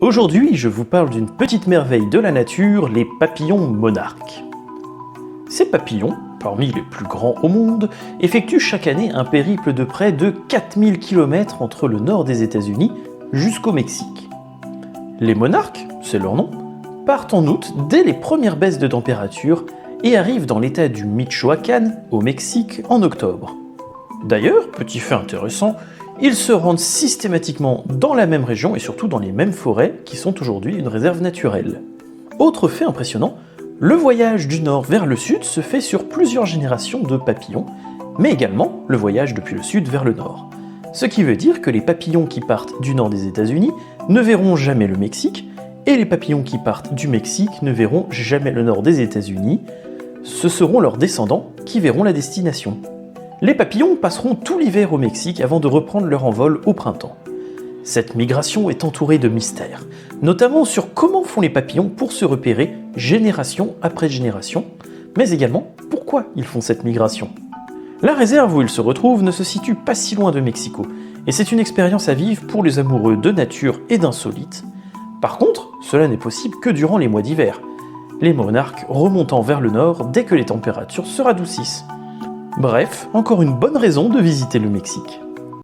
Aujourd'hui, je vous parle d'une petite merveille de la nature, les papillons monarques. Ces papillons, parmi les plus grands au monde, effectuent chaque année un périple de près de 4000 km entre le nord des États-Unis jusqu'au Mexique. Les monarques, c'est leur nom, partent en août dès les premières baisses de température et arrivent dans l'état du Michoacán, au Mexique, en octobre. D'ailleurs, petit fait intéressant, ils se rendent systématiquement dans la même région et surtout dans les mêmes forêts qui sont aujourd'hui une réserve naturelle. Autre fait impressionnant, le voyage du nord vers le sud se fait sur plusieurs générations de papillons, mais également le voyage depuis le sud vers le nord. Ce qui veut dire que les papillons qui partent du nord des États-Unis ne verront jamais le Mexique, et les papillons qui partent du Mexique ne verront jamais le nord des États-Unis. Ce seront leurs descendants qui verront la destination. Les papillons passeront tout l'hiver au Mexique avant de reprendre leur envol au printemps. Cette migration est entourée de mystères, notamment sur comment font les papillons pour se repérer génération après génération, mais également pourquoi ils font cette migration. La réserve où ils se retrouvent ne se situe pas si loin de Mexico, et c'est une expérience à vivre pour les amoureux de nature et d'insolites. Par contre, cela n'est possible que durant les mois d'hiver, les monarques remontant vers le nord dès que les températures se radoucissent. Bref, encore une bonne raison de visiter le Mexique.